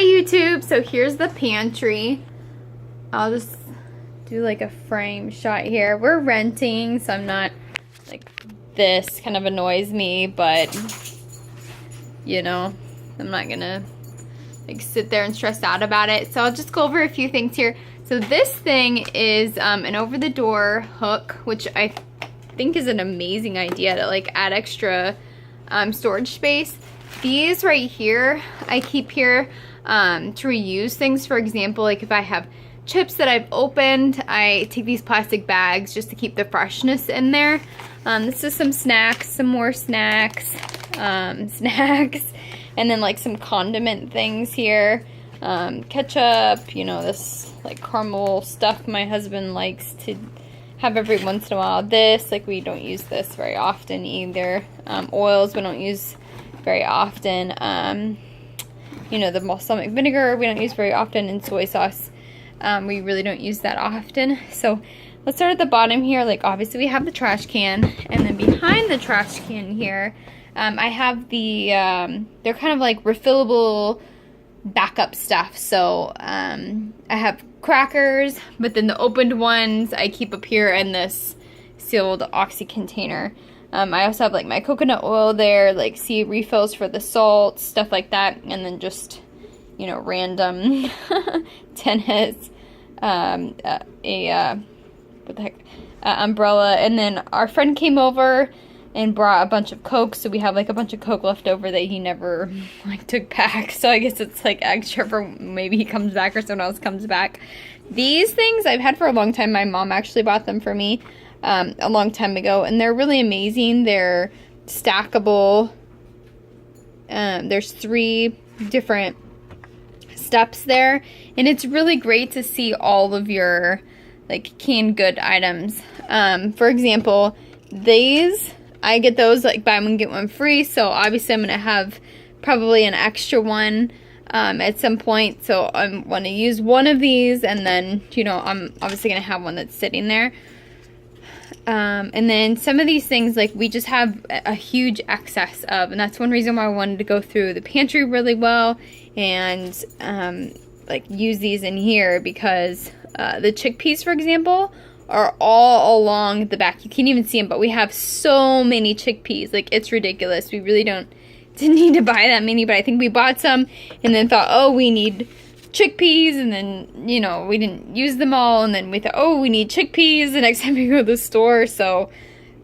YouTube. So here's the pantry. I'll just do like a frame shot here. We're renting, so I'm not like, this kind of annoys me, but you know, I'm not gonna like sit there and stress out about it. So I'll just go over a few things here. So this thing is an over the door hook, which I think is an amazing idea to like add extra storage space. These right here, I keep here to reuse things. For example, like if I have chips that I've opened, I take these plastic bags just to keep the freshness in there. This is some snacks, some more snacks, snacks, and then like some condiment things here. Ketchup, you know, this like caramel stuff my husband likes to have every once in a while. This, like we don't use this very often either. Oils we don't use very often. You know, the balsamic vinegar we don't use very often, and soy sauce we really don't use that often. So let's start at the bottom here. Like obviously we have the trash can, and then behind the trash can here I have the they're kind of like refillable backup stuff. So I have crackers, but then the opened ones I keep up here in this sealed Oxy container. I also have like my coconut oil there, like refills for the salt, stuff like that, and then just, you know, random tennis, what the heck, umbrella. And then our friend came over and brought a bunch of Coke, so we have like a bunch of Coke left over that he never like took back. So I guess it's like extra for maybe he comes back or someone else comes back. These things I've had for a long time. My mom actually bought them for me a long time ago, and they're really amazing. They're stackable. There's 3 different steps there, and it's really great to see all of your like canned good items. For example, these, I get those like buy one get one free, so obviously I'm gonna have probably an extra one at some point, so I want to use one of these, and then, you know, I'm obviously gonna have one that's sitting there. And then some of these things, like we just have a huge excess of, and that's one reason why I wanted to go through the pantry really well and like use these in here, because the chickpeas, for example, are all along the back. You can't even see them, but we have so many chickpeas. Like, it's ridiculous. We really didn't need to buy that many, but I think we bought some and then thought, oh, we need chickpeas, and then, you know, we didn't use them all, and then we thought, oh, we need chickpeas the next time we go to the store. So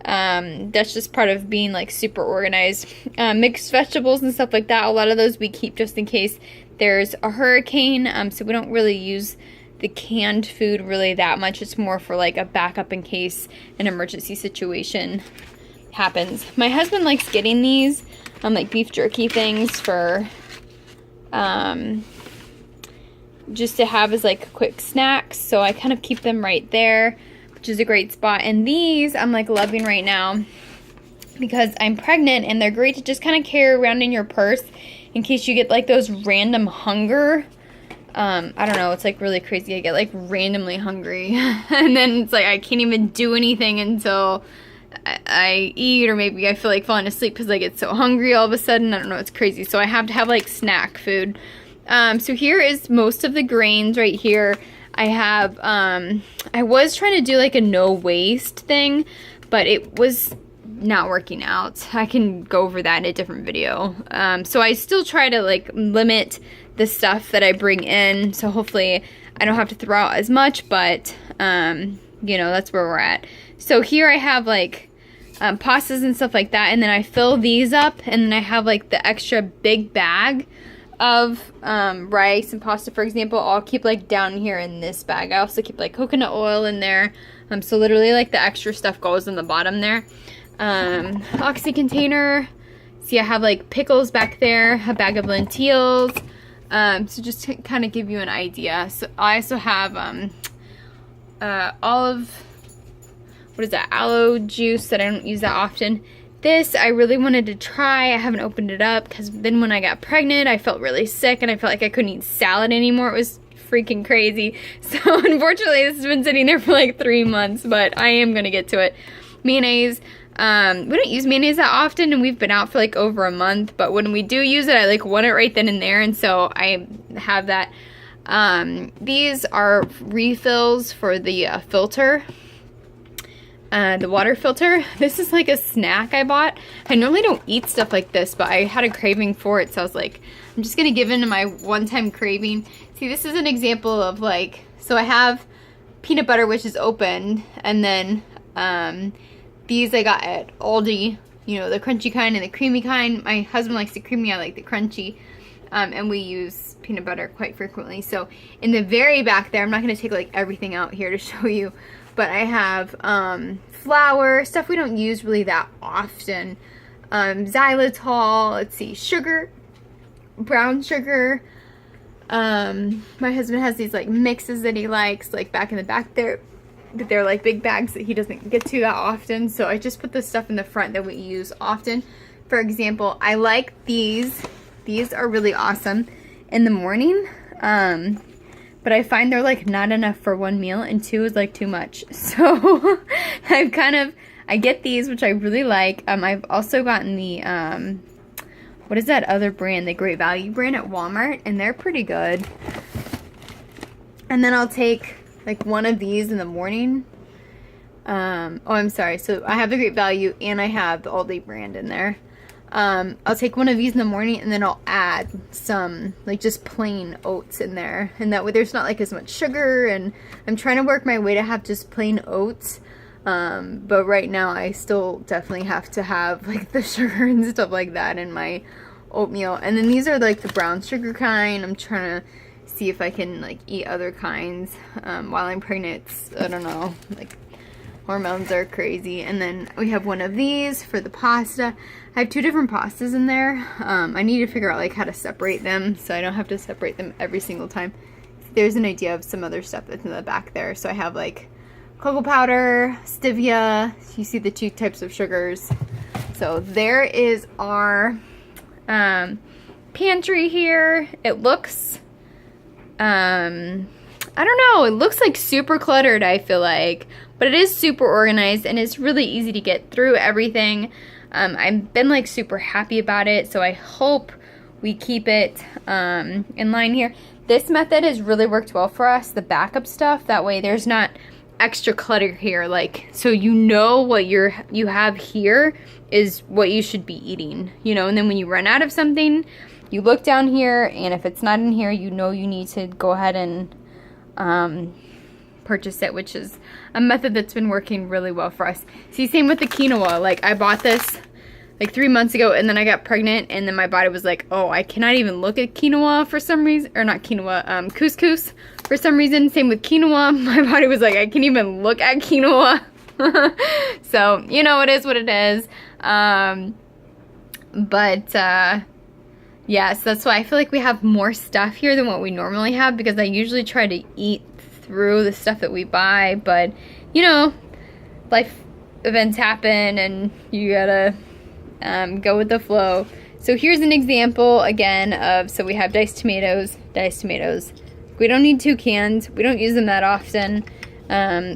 that's just part of being like super organized. Mixed vegetables and stuff like that, a lot of those we keep just in case there's a hurricane, so we don't really use the canned food really that much. It's more for like a backup in case an emergency situation happens. My husband likes getting these like beef jerky things for just to have as like quick snacks, so I kind of keep them right there, which is a great spot. And these I'm like loving right now because I'm pregnant, and they're great to just kind of carry around in your purse in case you get like those random hunger. I don't know, it's like really crazy. I get like randomly hungry and then it's like I can't even do anything until I eat, or maybe I feel like falling asleep because I get so hungry all of a sudden. I don't know, it's crazy. So I have to have like snack food. So here is most of the grains right here. I have, I was trying to do like a no waste thing, but it was not working out. I can go over that in a different video. So I still try to like limit the stuff that I bring in, so hopefully I don't have to throw out as much, but you know, that's where we're at. So here I have like pastas and stuff like that, and then I fill these up, and then I have like the extra big bag of rice and pasta, for example. I'll keep like down here in this bag. I also keep like coconut oil in there, so literally like the extra stuff goes in the bottom there. Oxy container. See, I have like pickles back there, a bag of lentils. So just to kind of give you an idea. So I also have aloe juice that I don't use that often. This I really wanted to try. I haven't opened it up because then when I got pregnant, I felt really sick and I felt like I couldn't eat salad anymore. It was freaking crazy. So unfortunately, this has been sitting there for like 3 months, but I am gonna get to it. Mayonnaise. We don't use mayonnaise that often, and we've been out for like over a month, but when we do use it, I like want it right then and there, and so I have that. These are refills for the filter, the water filter. This is like a snack I bought. I normally don't eat stuff like this, but I had a craving for it, so I was like, I'm just gonna give in to my one-time craving. See, this is an example of like, so I have peanut butter, which is opened, and then these I got at Aldi, you know, the crunchy kind and the creamy kind. My husband likes the creamy, I like the crunchy, and we use peanut butter quite frequently. So in the very back there, I'm not going to take like everything out here to show you, but I have flour, stuff we don't use really that often, xylitol, let's see, sugar, brown sugar. My husband has these like mixes that he likes, like back in the back there, but they're like big bags that he doesn't get to that often, so I just put the stuff in the front that we use often. For example, I like these are really awesome in the morning, but I find they're like not enough for one meal, and two is like too much, so I get these, which I really like. I've also gotten the what is that other brand, the Great Value brand at Walmart, and they're pretty good. And then I'll take like one of these in the morning. Oh, I'm sorry. So I have the Great Value and I have the Aldi brand in there. I'll take one of these in the morning, and then I'll add some like just plain oats in there. And that way there's not like as much sugar, and I'm trying to work my way to have just plain oats. But right now I still definitely have to have like the sugar and stuff like that in my oatmeal. And then these are like the brown sugar kind. I'm trying to see if I can like eat other kinds while I'm pregnant. I don't know, like hormones are crazy. And then we have one of these for the pasta. I have two different pastas in there. I need to figure out like how to separate them so I don't have to separate them every single time. There's an idea of some other stuff that's in the back there. So I have like cocoa powder, stevia. You see the two types of sugars. So there is our pantry here. It looks I don't know, it looks like super cluttered, I feel like, but it is super organized, and it's really easy to get through everything. I've been like super happy about it, so I hope we keep it in line here. This method has really worked well for us, the backup stuff. That way there's not extra clutter here, like, so you know what you have here is what you should be eating, you know, and then when you run out of something, you look down here, and if it's not in here, you know you need to go ahead and purchase it, which is a method that's been working really well for us. See, same with the quinoa. Like, I bought this like 3 months ago, and then I got pregnant, and then my body was like, oh, I cannot even look at quinoa for some reason, or not quinoa, couscous for some reason. Same with quinoa. My body was like, I can't even look at quinoa. So, you know, it is what it is. Yeah, so that's why I feel like we have more stuff here than what we normally have, because I usually try to eat through the stuff that we buy, but, you know, life events happen, and you gotta go with the flow. So here's an example, again, of, so we have diced tomatoes. We don't need 2 cans. We don't use them that often.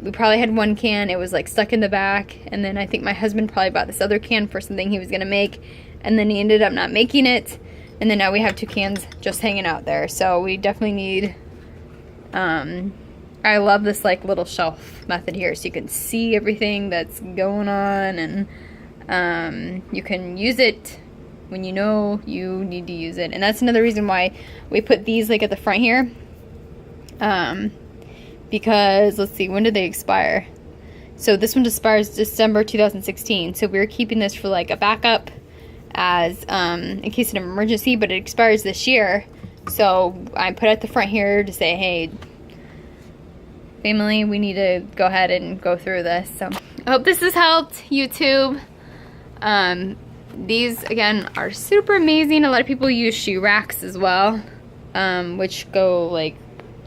We probably had 1 can. It was, like, stuck in the back, and then I think my husband probably bought this other can for something he was gonna make, and then he ended up not making it. And then now we have 2 cans just hanging out there. So we definitely need, I love this like little shelf method here, so you can see everything that's going on, and you can use it when you know you need to use it. And that's another reason why we put these like at the front here. Because, let's see, when did they expire? So this one expires December 2016. So we're keeping this for like a backup, as in case of an emergency, but it expires this year. So I put it at the front here to say, hey, family, we need to go ahead and go through this. So I hope this has helped, YouTube. These, again, are super amazing. A lot of people use shoe racks as well, which go like,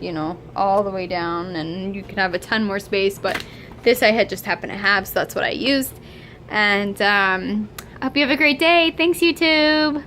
you know, all the way down, and you can have a ton more space, but this I had just happened to have, so that's what I used. And I hope you have a great day. Thanks, YouTube.